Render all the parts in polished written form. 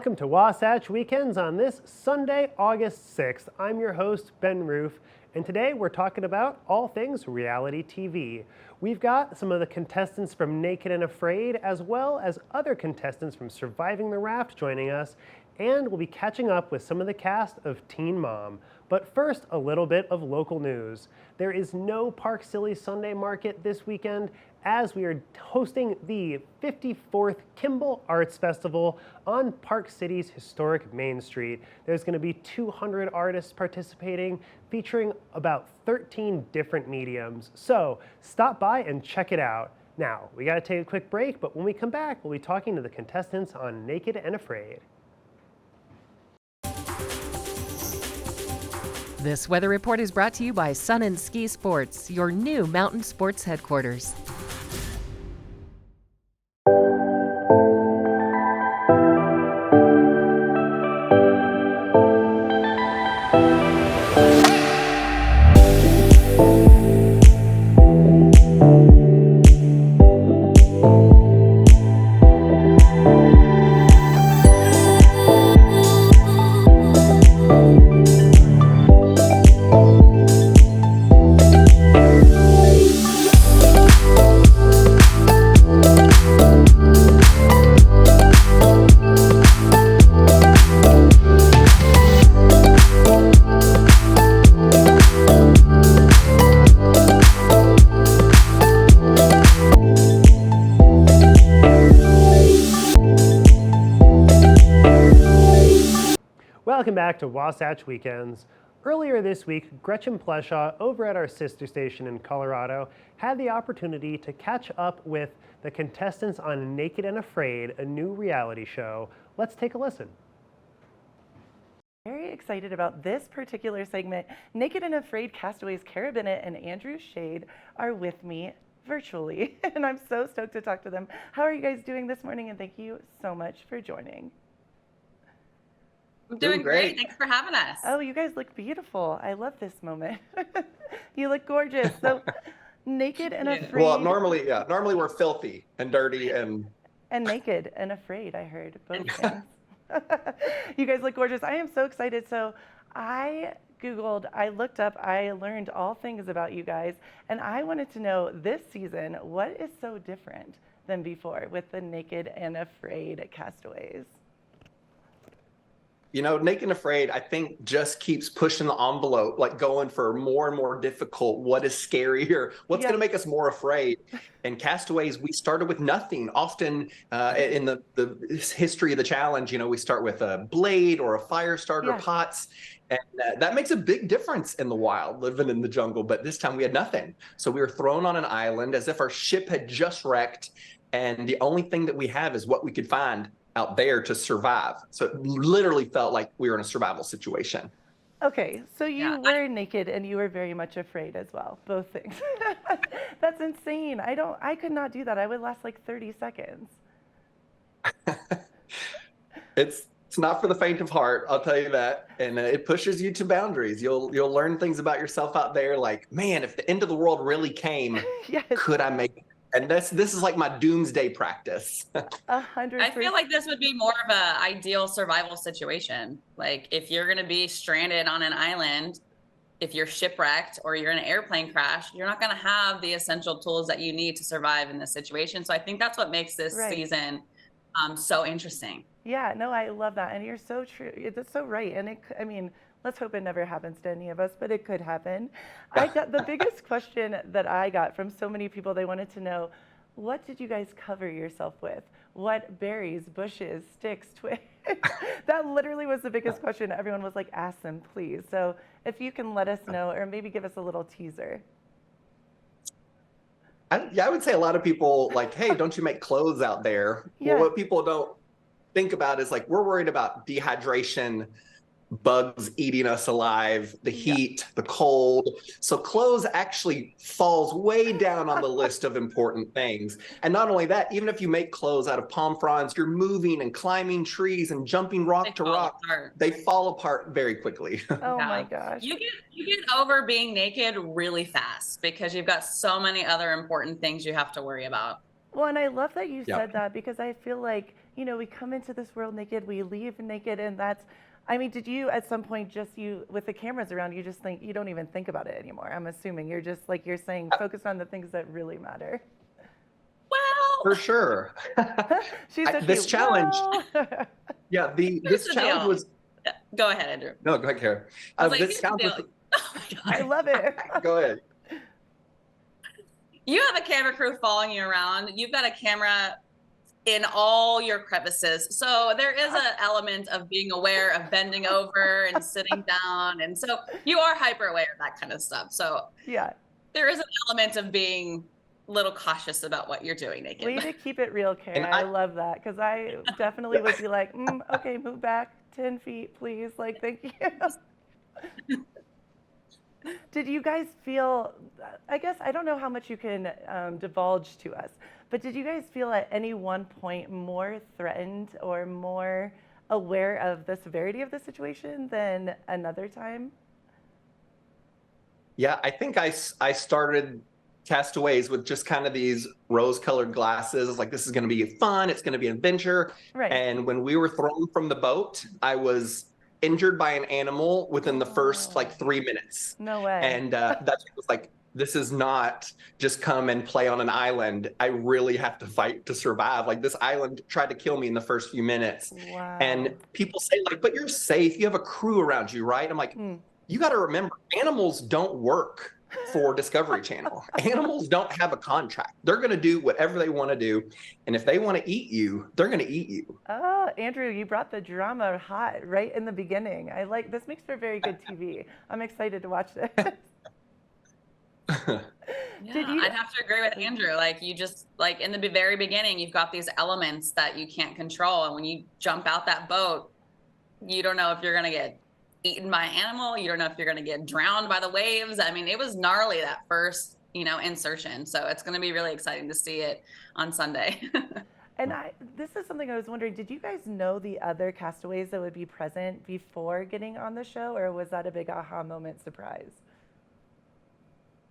Welcome to Wasatch Weekends on this Sunday, August 6th. I'm your host, Ben Roof, and today we're talking about all things reality TV. We've got some of the contestants from Naked and Afraid, as well as other contestants from Surviving the Raft joining us, and we'll be catching up with some of the cast of Teen Mom. But first, a little bit of local news. There is no Park Silly Sunday Market this weekend, as we are hosting the 54th Kimball Arts Festival on Park City's historic Main Street. There's going to be 200 artists participating, featuring about 13 different mediums. So stop by and check it out. Now, we got to take a quick break, but when we come back, we'll be talking to the contestants on Naked and Afraid. This weather report is brought to you by Sun and Ski Sports, your new mountain sports headquarters. Welcome back to Wasatch Weekends. Earlier this week, Gretchen Pleshaw over at our sister station in Colorado had the opportunity to catch up with the contestants on Naked and Afraid, a new reality show. Let's take a listen. Very excited about this particular segment. Naked and Afraid castaways Cara Bennett and Andrew Shade are with me virtually, and I'm so stoked to talk to them. How are you guys doing this morning? And thank you so much for joining. I'm doing great. Thanks for having us. Oh, you guys look beautiful. I love this moment. You look gorgeous. So Naked and Afraid. Well, normally we're filthy and dirty and naked and afraid, I heard both things. You guys look gorgeous. I am so excited. So I Googled, I looked up, I learned all things about you guys, and I wanted to know this season, what is so different than before with the Naked and Afraid castaways? You know, Naked and Afraid, I think, just keeps pushing the envelope, like going for more and more difficult. What is scarier? What's going to make us more afraid? And Castaways, we started with nothing. Often in the history of the challenge, you know, we start with a blade or a fire starter, pots. And that makes a big difference in the wild, living in the jungle. But this time we had nothing. So we were thrown on an island as if our ship had just wrecked. And the only thing that we have is what we could find out there to survive. So it literally felt like we were in a survival situation. Okay, so you were naked and you were very much afraid as well, both things. That's insane. I could not do that. I would last like 30 seconds. It's not for the faint of heart, I'll tell you that. And it pushes you to boundaries. You'll learn things about yourself out there, like, man, if the end of the world really came, could I make it? And this is like my doomsday practice. 100%. I feel like this would be more of an ideal survival situation. Like if you're going to be stranded on an island, if you're shipwrecked or you're in an airplane crash, you're not going to have the essential tools that you need to survive in this situation. So I think that's what makes this season so interesting. Yeah, no, I love that. And you're so true. That's so right. And I mean, let's hope it never happens to any of us, but it could happen. I got the biggest question that I got from so many people. They wanted to know, what did you guys cover yourself with? What berries, bushes, sticks, twigs? That literally was the biggest question. Everyone was like, ask them, please. So if you can let us know, or maybe give us a little teaser. I would say a lot of people like, hey, don't you make clothes out there? Well, what people don't think about is like, we're worried about dehydration, bugs eating us alive, the heat, the cold. So clothes actually falls way down on the list of important things. And not only that, even if you make clothes out of palm fronds, you're moving and climbing trees and jumping rock to rock. They fall apart very quickly. Oh my gosh. You get over being naked really fast because you've got so many other important things you have to worry about. Well, and I love that you said that, because I feel like you know, we come into this world naked, we leave naked, and that's, I mean, did you at some point just with the cameras around, you just think, you don't even think about it anymore? I'm assuming you're just, like you're saying, focus on the things that really matter. Well, For sure. She said This challenge, well. yeah, here's this the challenge deal. was, Go ahead, Andrew. no, go ahead, Kara. I was like, This here's the challenge deal. was, Oh my I God. love it. go ahead. You have a camera crew following you around. You've got a camera in all your crevices. So there is an element of being aware of bending over and sitting down. And so you are hyper aware of that kind of stuff. So Yeah. there is an element of being a little cautious about what you're doing naked. Way to keep it real, Kara. And I love that, because I definitely would be like, okay, move back 10 feet, please. Like, thank you. Did you guys feel, I guess, I don't know how much you can divulge to us, but did you guys feel at any one point more threatened or more aware of the severity of the situation than another time? Yeah, I think I started Castaways with just kind of these rose-colored glasses. Like, this is going to be fun. It's going to be an adventure. Right. And when we were thrown from the boat, I was injured by an animal within the first like 3 minutes. No way. And that was like, this is not just come and play on an island. I really have to fight to survive. Like, this island tried to kill me in the first few minutes. Wow. And people say like, but you're safe. You have a crew around you, right? I'm like, you got to remember, animals don't work for Discovery Channel. Animals don't have a contract. They're going to do whatever they want to do. And if they want to eat you, they're going to eat you. Oh, Andrew, you brought the drama hot right in the beginning. This makes for very good TV. I'm excited to watch this. Yeah, I'd have to agree with Andrew. Like, you just, like, in the very beginning, you've got these elements that you can't control. And when you jump out that boat, you don't know if you're going to get eaten by an animal. You don't know if you're going to get drowned by the waves. I mean, it was gnarly, that first, insertion. So it's going to be really exciting to see it on Sunday. And this is something I was wondering, did you guys know the other castaways that would be present before getting on the show, or was that a big aha moment surprise?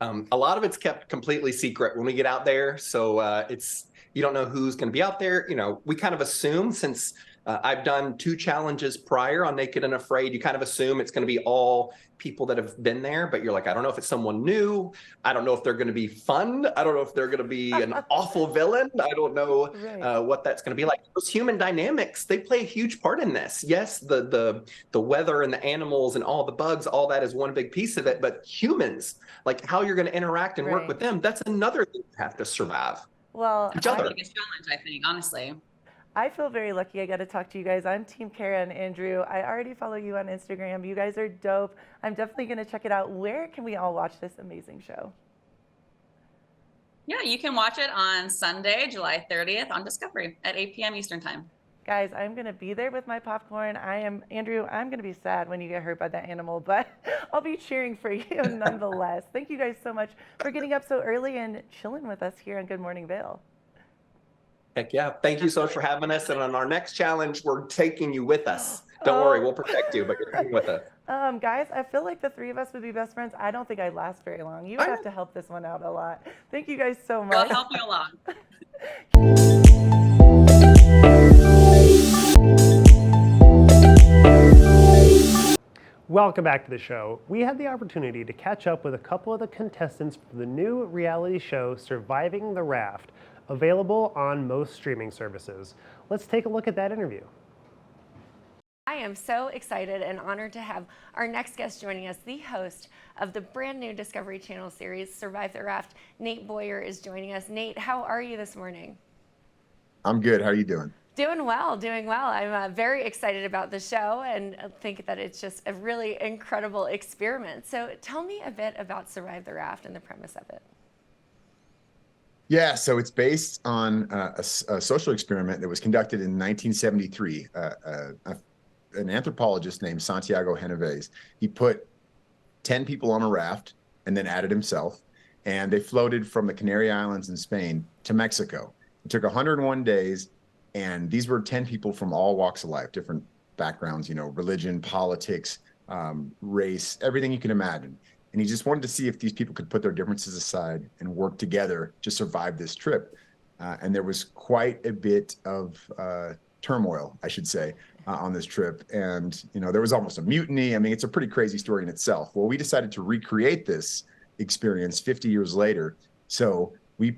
A lot of it's kept completely secret when we get out there. So you don't know who's going to be out there. We kind of assume, since I've done 2 challenges prior on Naked and Afraid, you kind of assume it's going to be all people that have been there, but you're like, I don't know if it's someone new. I don't know if they're going to be fun. I don't know if they're going to be an awful villain. I don't know what that's going to be like. Those human dynamics, they play a huge part in this. Yes, the weather and the animals and all the bugs, all that is one big piece of it, but humans, like how you're going to interact and work with them, that's another thing you have to survive. Well, That's the biggest challenge, I think, honestly. I feel very lucky I got to talk to you guys. I'm Team Kara and Andrew. I already follow you on Instagram. You guys are dope. I'm definitely going to check it out. Where can we all watch this amazing show? Yeah, you can watch it on Sunday, July 30th on Discovery at 8 p.m. Eastern Time. Guys, I'm going to be there with my popcorn. Andrew, I'm going to be sad when you get hurt by that animal, but I'll be cheering for you nonetheless. Thank you guys so much for getting up so early and chilling with us here on Good Morning Vail. Heck yeah. Thank you so much for having us. And on our next challenge, we're taking you with us. Don't worry, we'll protect you, but you're coming with us. Guys, I feel like the 3 of us would be best friends. I don't think I'd last very long. You would have to help this one out a lot. Thank you guys so much. I'll help you along. Welcome back to the show. We had the opportunity to catch up with a couple of the contestants for the new reality show Surviving the Raft, available on most streaming services. Let's take a look at that interview. I am so excited and honored to have our next guest joining us, the host of the brand new Discovery Channel series, Survive the Raft. Nate Boyer is joining us. Nate, how are you this morning? I'm good. How are you doing? Doing well, doing well. I'm very excited about the show and think that it's just a really incredible experiment. So tell me a bit about Survive the Raft and the premise of it. Yeah, so it's based on a social experiment that was conducted in 1973. An anthropologist named Santiago Genovese. He put 10 people on a raft and then added himself, and they floated from the Canary Islands in Spain to Mexico. It took 101 days, and these were 10 people from all walks of life, different backgrounds, religion, politics, race, everything you can imagine. And he just wanted to see if these people could put their differences aside and work together to survive this trip. And there was quite a bit of turmoil, I should say, on this trip. And, there was almost a mutiny. I mean, it's a pretty crazy story in itself. Well, we decided to recreate this experience 50 years later. So we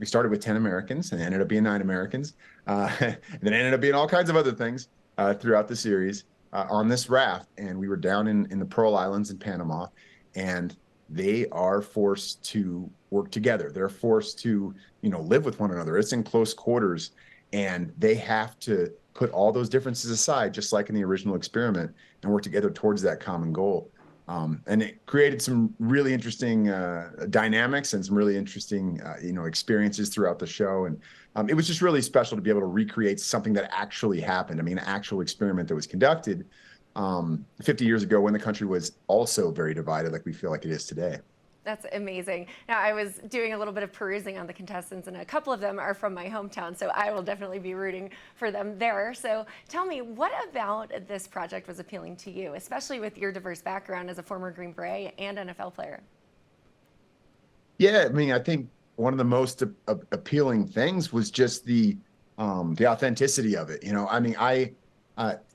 started with 10 Americans and ended up being 9 Americans. And then ended up being all kinds of other things throughout the series on this raft. And we were down in the Pearl Islands in Panama, and they are forced to work together. They're forced to, live with one another. It's in close quarters, and they have to put all those differences aside, just like in the original experiment, and work together towards that common goal. And it created some really interesting dynamics and some really interesting, experiences throughout the show. And it was just really special to be able to recreate something that actually happened. I mean, an actual experiment that was conducted 50 years ago when the country was also very divided, like we feel like it is today. That's amazing. Now, I was doing a little bit of perusing on the contestants, and a couple of them are from my hometown, so I will definitely be rooting for them there. So tell me, what about this project was appealing to you, especially with your diverse background as a former Green Beret and NFL player? Yeah, I mean, I think one of the most appealing things was just the authenticity of it. I mean,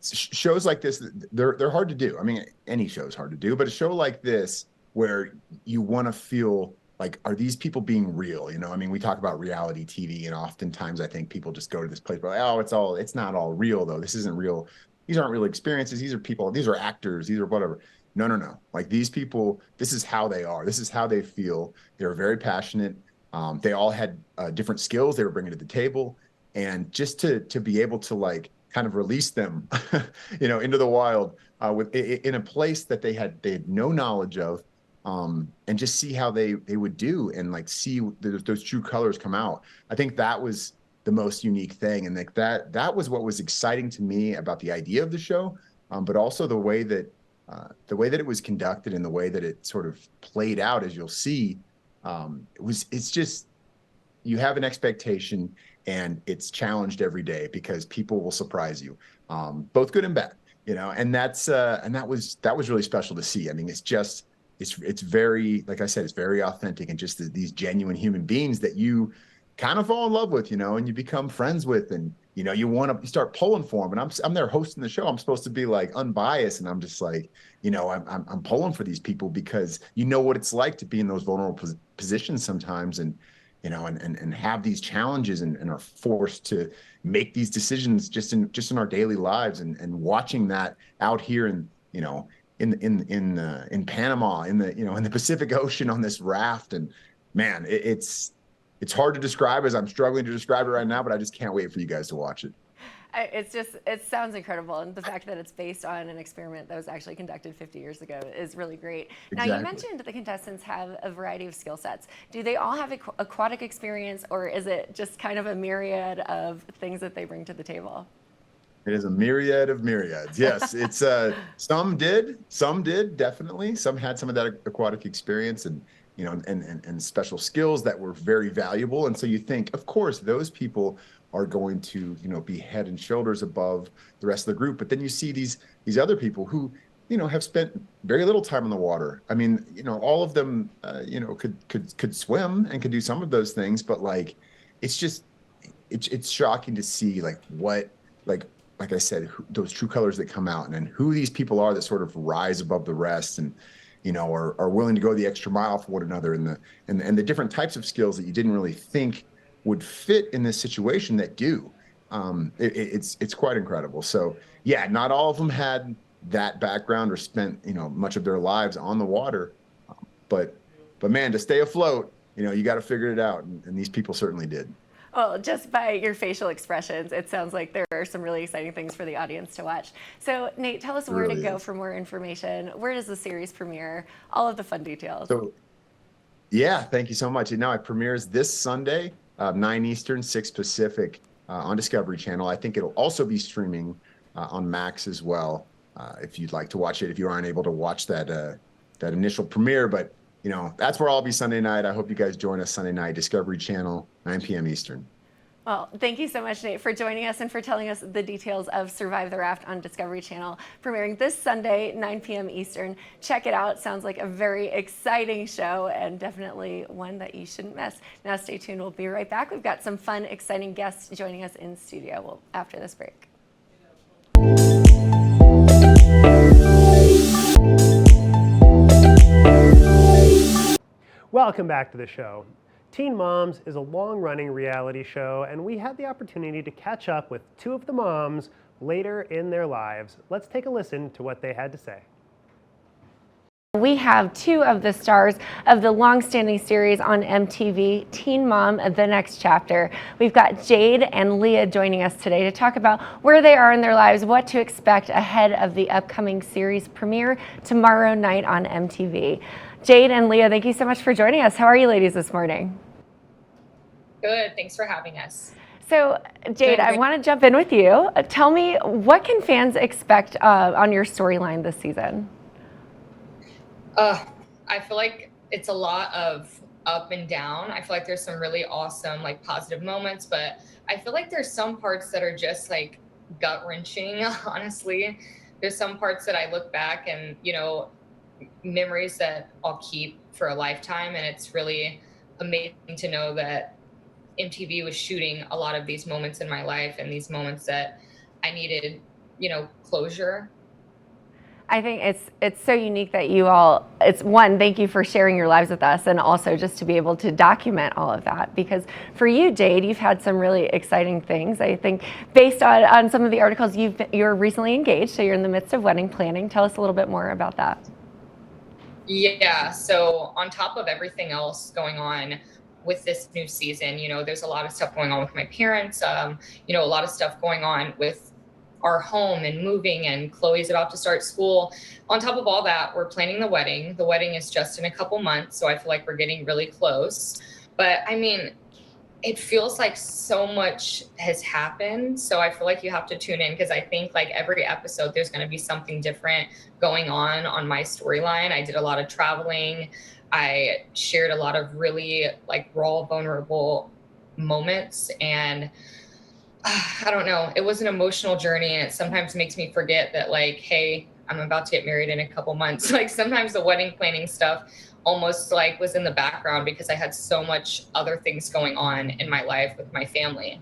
shows like this, they're hard to do. I mean, any show is hard to do, but a show like this, where you want to feel like, are these people being real? I mean, we talk about reality TV, and oftentimes I think people just go to this place, but it's not all real though. This isn't real. These aren't real experiences. These are people, these are actors, these are whatever. No. Like, these people, this is how they are. This is how they feel. They're very passionate. They all had different skills they were bringing to the table. And just to be able to, like, kind of release them, into the wild in a place that they had no knowledge of, and just see how they would do, and like see those true colors come out. I think that was the most unique thing, and like that was what was exciting to me about the idea of the show, but also the way that it was conducted and the way that it sort of played out, as you'll see. It's just, you have an expectation, and it's challenged every day because people will surprise you, both good and bad, and that was really special to see. I mean, it's very, like I said, it's very authentic, and just these genuine human beings that you kind of fall in love with, and you become friends with, and you start pulling for them. And I'm there hosting the show. I'm supposed to be like unbiased, and I'm just like, I'm pulling for these people because what it's like to be in those vulnerable positions sometimes, and and have these challenges, and are forced to make these decisions just in our daily lives, and watching that out here in Panama, in the Pacific Ocean on this raft. And man, it's hard to describe, as I'm struggling to describe it right now, but I just can't wait for you guys to watch it. It sounds incredible, and the fact that it's based on an experiment that was actually conducted 50 years ago is really great. Exactly. Now, you mentioned the contestants have a variety of skill sets. Do they all have aquatic experience, or is it just kind of a myriad of things that they bring to the table? It is a myriad of myriads. Yes, it's some did definitely. Some had some of that aquatic experience, and and special skills that were very valuable. And so you think, of course, those people are going to be head and shoulders above the rest of the group. But then you see these other people who have spent very little time in the water. I mean, all of them could swim and could do some of those things, but like, it's shocking to see like I said, those true colors that come out, and then who these people are that sort of rise above the rest, and are willing to go the extra mile for one another, and the different types of skills that you didn't really think would fit in this situation that do. It's quite incredible. So yeah, not all of them had that background or spent much of their lives on the water, but man, to stay afloat, you got to figure it out, and these people certainly did. Well, just by your facial expressions, it sounds like there are some really exciting things for the audience to watch. So, Nate, tell us where to go for more information. Where does the series premiere? All of the fun details. So, yeah, thank you so much. And now it premieres this Sunday, 9 Eastern, 6 Pacific, on Discovery Channel. I think it'll also be streaming on Max as well, if you'd like to watch it, if you aren't able to watch that initial premiere. But that's where I'll be Sunday night. I hope you guys join us Sunday night, Discovery Channel, 9 p.m. Eastern. Well, thank you so much, Nate, for joining us and for telling us the details of Survive the Raft on Discovery Channel, premiering this Sunday, 9 p.m. Eastern. Check it out. Sounds like a very exciting show and definitely one that you shouldn't miss. Now, stay tuned. We'll be right back. We've got some fun, exciting guests joining us in studio after this break. Welcome back to the show. Teen Moms is a long-running reality show, and we had the opportunity to catch up with two of the moms later in their lives. Let's take a listen to what they had to say. We have two of the stars of the long-standing series on MTV, Teen Mom, The Next Chapter. We've got Jade and Leah joining us today to talk about where they are in their lives, what to expect ahead of the upcoming series premiere tomorrow night on MTV. Jade and Leah, thank you so much for joining us. How are you ladies this morning? Good, thanks for having us. So, Jade, I want to jump in with you. Tell me, what can fans expect on your storyline this season? I feel like it's a lot of up and down. I feel like there's some really awesome, like positive moments, but I feel like there's some parts that are just like gut wrenching, honestly. There's some parts that I look back and, you know, memories that I'll keep for a lifetime. And it's really amazing to know that MTV was shooting a lot of these moments in my life and these moments that I needed, you know, closure. I think it's so unique that you all, it's one, thank you for sharing your lives with us, and also just to be able to document all of that, because for you, Jade, you've had some really exciting things. I think based on some of the articles, you're recently engaged, so you're in the midst of wedding planning. Tell us a little bit more about that. Yeah, so on top of everything else going on with this new season, you know, there's a lot of stuff going on with my parents, you know, a lot of stuff going on with our home and moving, and Chloe's about to start school. On top of all that, we're planning the wedding. The wedding is just in a couple months, so I feel like we're getting really close. But I mean, it feels like so much has happened. So I feel like you have to tune in, because I think like every episode, there's going to be something different going on my storyline. I did a lot of traveling. I shared a lot of really like raw, vulnerable moments, and I don't know. It was an emotional journey, and it sometimes makes me forget that, like, hey, I'm about to get married in a couple months. Like, sometimes the wedding planning stuff almost like was in the background because I had so much other things going on in my life with my family.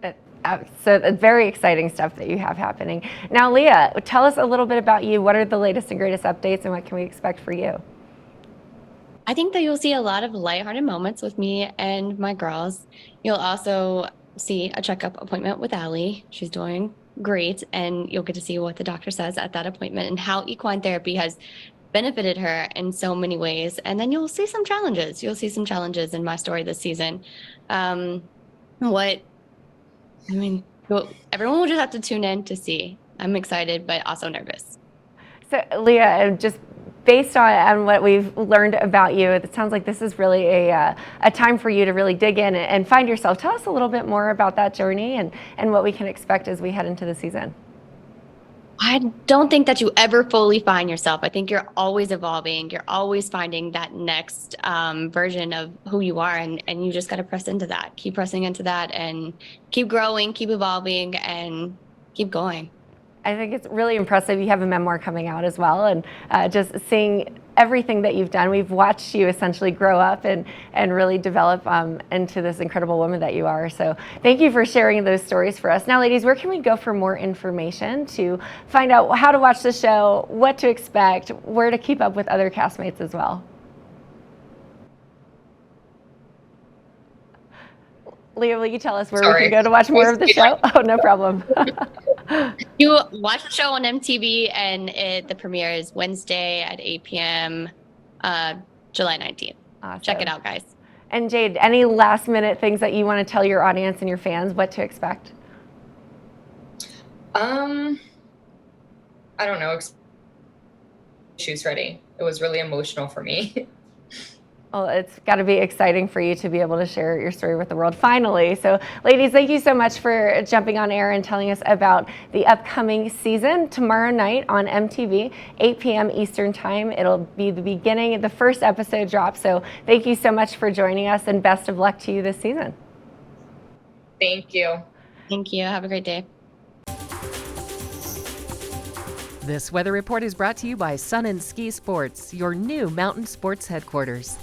So it's very exciting stuff that you have happening. Now, Leah, tell us a little bit about you. What are the latest and greatest updates, and what can we expect for you? I think that you'll see a lot of lighthearted moments with me and my girls. You'll also see a checkup appointment with Allie. She's doing great, and you'll get to see what the doctor says at that appointment and how equine therapy has benefited her in so many ways. And then you'll see some challenges. You'll see some challenges in my story this season. Everyone will just have to tune in to see. I'm excited, but also nervous. So, Leah, just based on what we've learned about you, it sounds like this is really a time for you to really dig in and find yourself. Tell us a little bit more about that journey and what we can expect as we head into the season. I don't think that you ever fully find yourself. I think you're always evolving. You're always finding that next version of who you are, and you just got to press into that. Keep pressing into that and keep growing, keep evolving, and keep going. I think it's really impressive. You have a memoir coming out as well, and just seeing everything that you've done. We've watched you essentially grow up and really develop into this incredible woman that you are. So thank you for sharing those stories for us. Now, ladies, where can we go for more information to find out how to watch the show, what to expect, where to keep up with other castmates as well? Leah, will you tell us where we can go to watch more of the show? Oh, no problem. You watch the show on MTV, and the premiere is Wednesday at 8 p.m., July 19th. Awesome. Check it out, guys. And Jade, any last minute things that you want to tell your audience and your fans what to expect? I don't know. Shoes ready. It was really emotional for me. Well, it's got to be exciting for you to be able to share your story with the world finally. So, ladies, thank you so much for jumping on air and telling us about the upcoming season tomorrow night on MTV, 8 p.m. Eastern Time. It'll be the beginning, the first episode drop. So thank you so much for joining us, and best of luck to you this season. Thank you. Thank you. Have a great day. This weather report is brought to you by Sun and Ski Sports, your new mountain sports headquarters.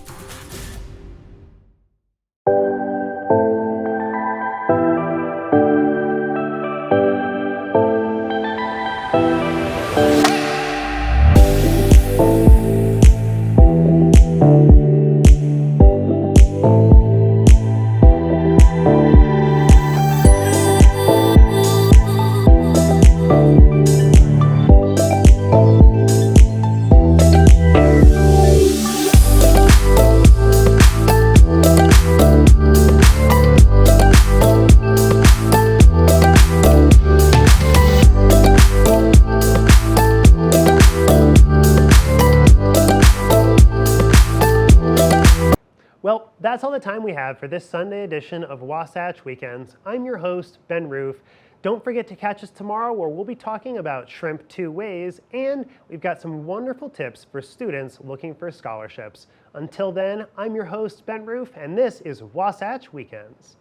Well, that's all the time we have for this Sunday edition of Wasatch Weekends. I'm your host, Ben Roof. Don't forget to catch us tomorrow where we'll be talking about shrimp two ways, and we've got some wonderful tips for students looking for scholarships. Until then, I'm your host, Ben Roof, and this is Wasatch Weekends.